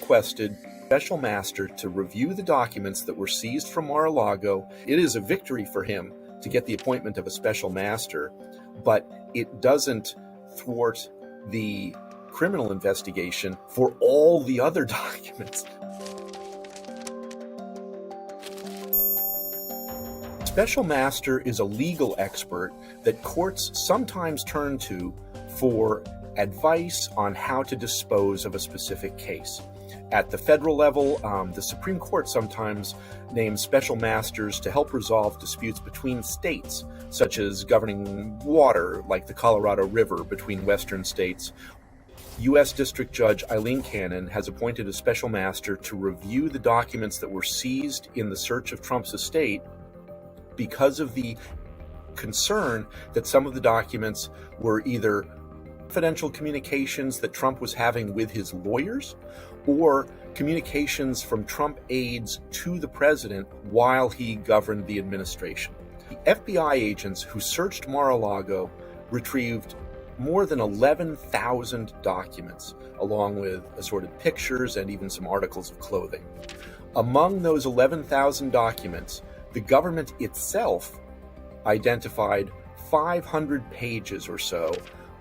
requested special master to review the documents that were seized from Maralago. It is a victory for him to get the appointment of a special master, but it doesn't thwart the criminal investigation for all the other documents. Special master is a legal expert that courts sometimes turn to for advice on how to dispose of a specific case. At the federal level, the Supreme Court sometimes names special masters to help resolve disputes between states, such as governing water, like the Colorado River between western states. U.S. District Judge Eileen Cannon has appointed a special master to review the documents that were seized in the search of Trump's estate because of the concern that some of the documents were either confidential communications that Trump was having with his lawyers or communications from Trump aides to the president while he governed the administration. The FBI agents who searched Mar-a-Lago retrieved more than 11,000 documents, along with assorted pictures and even some articles of clothing. Among those 11,000 documents, the government itself identified 500 pages or so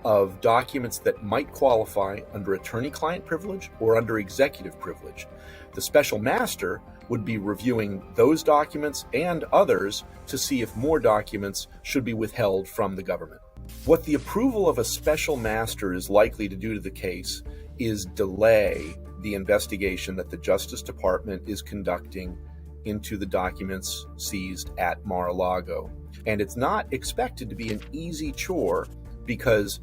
of documents that might qualify under attorney-client privilege or under executive privilege. The special master would be reviewing those documents and others to see if more documents should be withheld from the government. What the approval of a special master is likely to do to the case is delay the investigation that the Justice Department is conducting into the documents seized at Mar-a-Lago. And it's not expected to be an easy chore because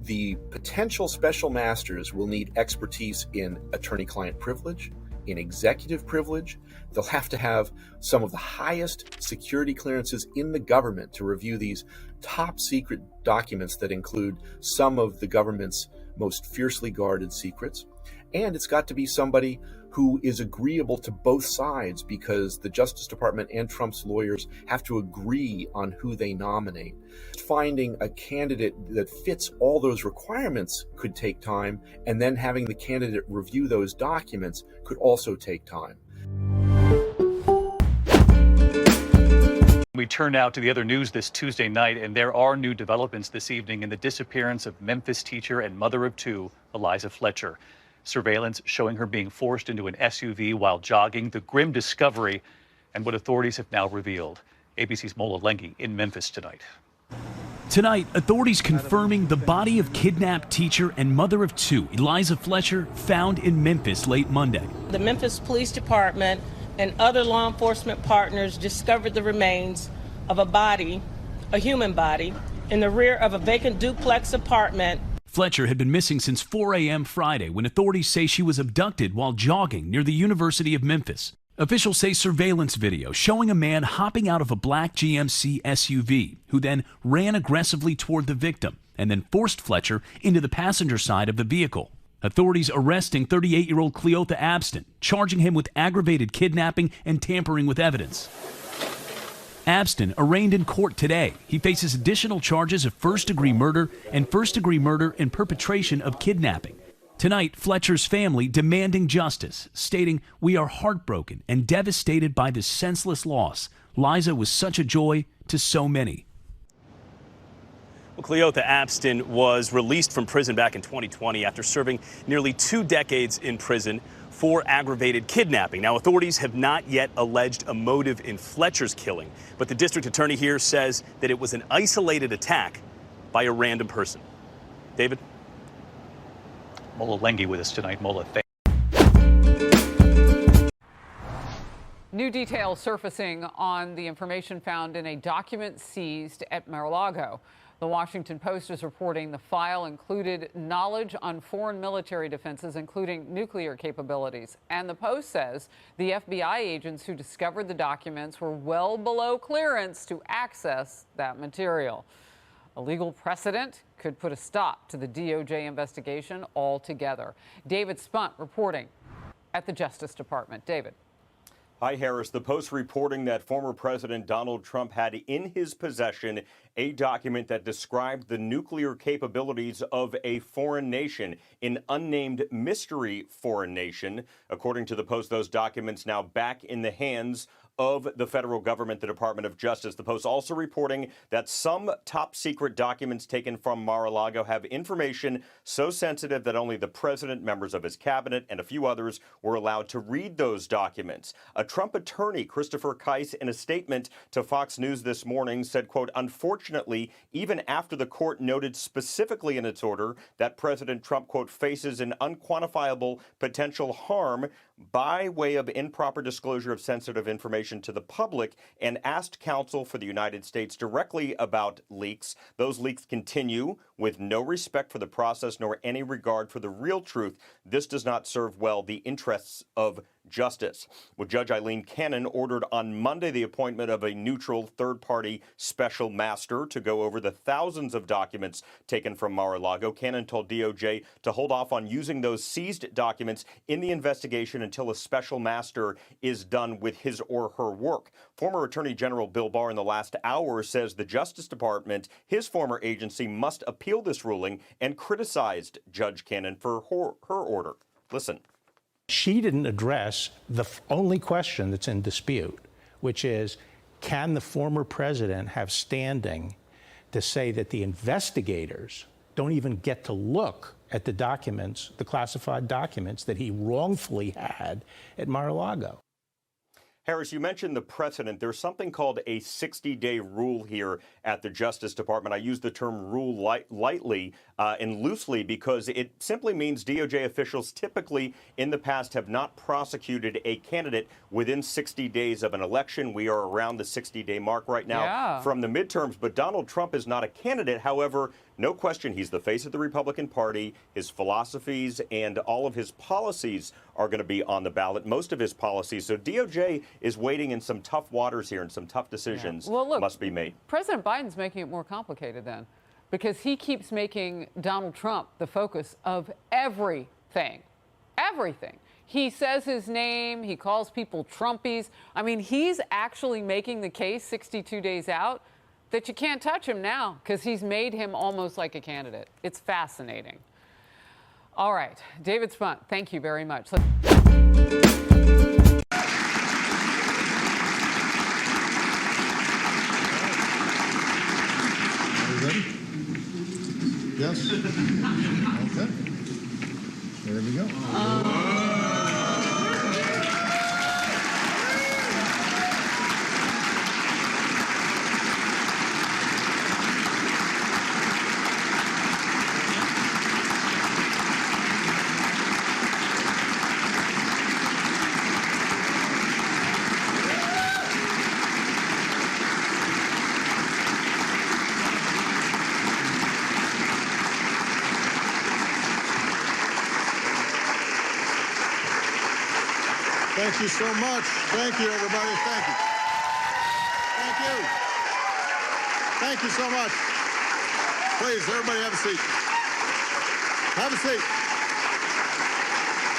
the potential special masters will need expertise in attorney-client privilege, in executive privilege. They'll have to have some of the highest security clearances in the government to review these top secret documents that include some of the government's most fiercely guarded secrets. And it's got to be somebody who is agreeable to both sides because the Justice Department and Trump's lawyers have to agree on who they nominate. Finding a candidate that fits all those requirements could take time, and then having the candidate review those documents could also take time. We turn now to the other news this Tuesday night, and there are new developments this evening in the disappearance of Memphis teacher and mother of two, Elizafletcher. Surveillance showing her being forced into an SUV while jogging, the grim discovery, and what authorities have now revealed. ABC's Mola Lengi in Memphis tonight. Tonight, authorities confirming the body of kidnapped teacher and mother of two, Elizafletcher, found in Memphis late Monday. The Memphis Police Department and other law enforcement partners discovered the remains of a body, a human body, in the rear of a vacant duplex apartment. Fletcher had been missing since 4 a.m. Friday when authorities say she was abducted while jogging near the University of Memphis. Officials say surveillance video showing a man hopping out of a black GMC SUV who then ran aggressively toward the victim and then forced Fletcher into the passenger side of the vehicle. Authorities arresting 38-year-old Cleotha Abston, charging him with aggravated kidnapping and tampering with evidence. Abston arraigned in court today. He faces additional charges of first-degree murder and first-degree murder in perpetration of kidnapping. Tonight, Fletcher's family demanding justice, stating, "We are heartbroken and devastated by this senseless loss. Liza was such a joy to so many." Well, Cleotha Abston was released from prison back in 2020 after serving nearly 2 decades in prison for aggravated kidnapping. Now, authorities have not yet alleged a motive in Fletcher's killing, but the district attorney here says that it was an isolated attack by a random person. David? Mola Lengi with us tonight. Mola, thank you. New details surfacing on the information found in a document seized at Maralago. The Washington Post is reporting the file included knowledge on foreign military defenses, including nuclear capabilities. And the Post says the FBI agents who discovered the documents were well below clearance to access that material. A legal precedent could put a stop to the DOJ investigation altogether. David Spunt reporting at the Justice Department. David. Hi, Harris. The Post reporting that former President Donald Trump had in his possession a document that described the nuclear capabilities of a foreign nation, an unnamed mystery foreign nation. According to the Post, those documents now back in the hands of the federal government, the Department of Justice. The Post also reporting that some top secret documents taken from Maralago have information so sensitive that only the president, members of his cabinet, and a few others were allowed to read those documents. A Trump attorney, Christopher Kise, in a statement to Fox News this morning said, quote, unfortunately, even after the court noted specifically in its order that President Trump, quote, faces an unquantifiable potential harm by way of improper disclosure of sensitive information to the public, and asked counsel for the United States directly about leaks. Those leaks continue with no respect for the process nor any regard for the real truth. This does not serve well the interests of justice. Well, Judge Eileen Cannon ordered on Monday the appointment of a neutral third-party special master to go over the thousands of documents taken from Mar-a-Lago. Cannon told DOJ to hold off on using those seized documents in the investigation until a special master is done with his or her work. Former Attorney General Bill Barr in the last hour says the Justice Department, his former agency, must appeal this ruling and criticized Judge Cannon for her order. Listen. She didn't address the only question that's in dispute, which is, can the former president have standing to say that the investigators don't even get to look at the documents, the classified documents that he wrongfully had at Mar-a-Lago? Harris, you mentioned the precedent. There's something called a 60-day rule here at the Justice Department. I use the term rule lightly and loosely because it simply means DOJ officials typically in the past have not prosecuted a candidate within 60 days of an election. We are around the 60-day mark right now from the midterms, but Donald Trump is not a candidate. However, no question, he's the face of the Republican Party. His philosophies and all of his policies are going to be on the ballot, most of his policies. So DOJ is waiting in some tough waters here and some tough decisions must be made. President Biden's making it more complicated then, because he keeps making Donald Trump the focus of everything. Everything. He says his name. He calls people Trumpies. I mean, he's actually making the case 62 days out that you can't touch him now because he's made him almost like a candidate. It's fascinating. All right, David Spunt, thank you very much. Are you ready? Yes? Okay. There we go. Thank you so much. Thank you, everybody. Thank you. Thank you. Thank you so much. Please, everybody have a seat. Have a seat.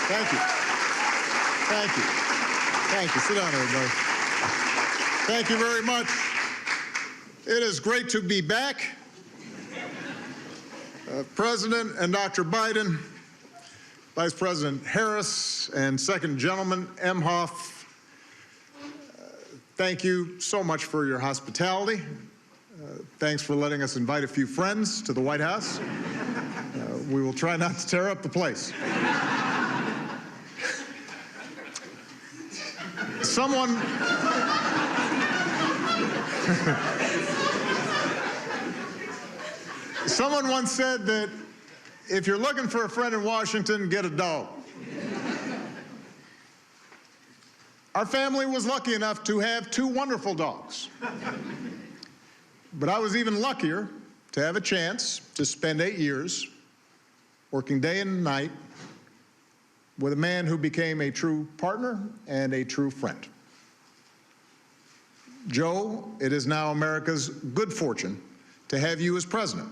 Thank you. Thank you. Thank you. Sit down, everybody. Thank you very much. It is great to be back. President and Dr. Biden, Vice President Harris, and Second Gentleman Emhoff, thank you so much for your hospitality. Thanks for letting us invite a few friends to the White House. We will try not to tear up the place. Someone once said that if you're looking for a friend in Washington, get a dog. Our family was lucky enough to have 2 wonderful dogs. But I was even luckier to have a chance to spend 8 years working day and night with a man who became a true partner and a true friend. Joe, it is now America's good fortune to have you as president.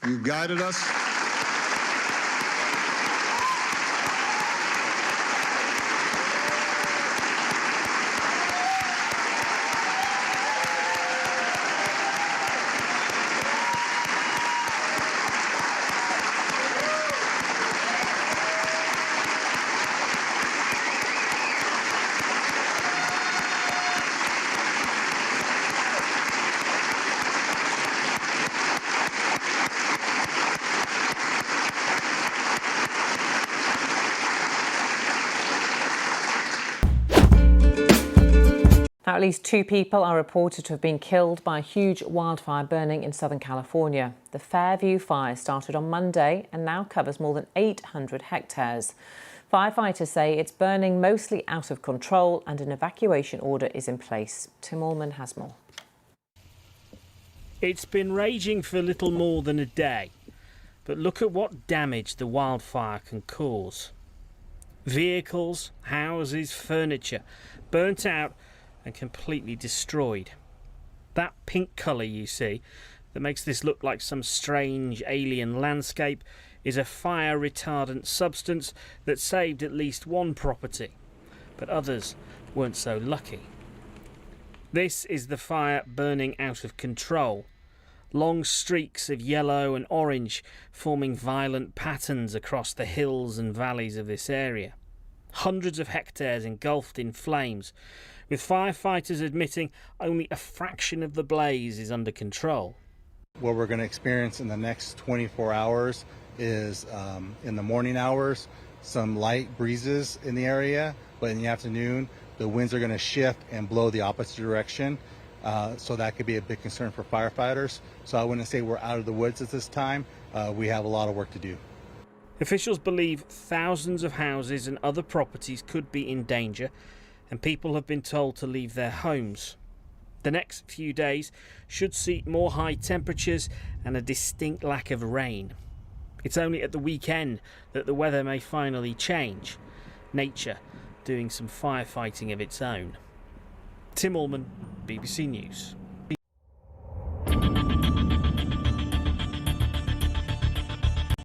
You guided us. Now, at least 2 people are reported to have been killed by a huge wildfire burning in Southern California. The Fairview fire started on Monday and now covers more than 800 hectares. Firefighters say it's burning mostly out of control and an evacuation order is in place. Tim Allman has more. It's been raging for little more than a day, but look at what damage the wildfire can cause. Vehicles, houses, furniture burnt out and completely destroyed. That pink colour you see that makes this look like some strange alien landscape is a fire retardant substance that saved at least one property, but others weren't so lucky. This is the fire burning out of control. Long streaks of yellow and orange forming violent patterns across the hills and valleys of this area. Hundreds of hectares engulfed in flames, with firefighters admitting only a fraction of the blaze is under control. What we're going to experience in the next 24 hours is, in the morning hours, some light breezes in the area, but in the afternoon, the winds are going to shift and blow the opposite direction. So that could be a big concern for firefighters. So I wouldn't say we're out of the woods at this time. We have a lot of work to do. Officials believe thousands of houses and other properties could be in danger, and people have been told to leave their homes. The next few days should see more high temperatures and a distinct lack of rain. It's only at the weekend that the weather may finally change. Nature doing some firefighting of its own. Tim Allman, BBC News.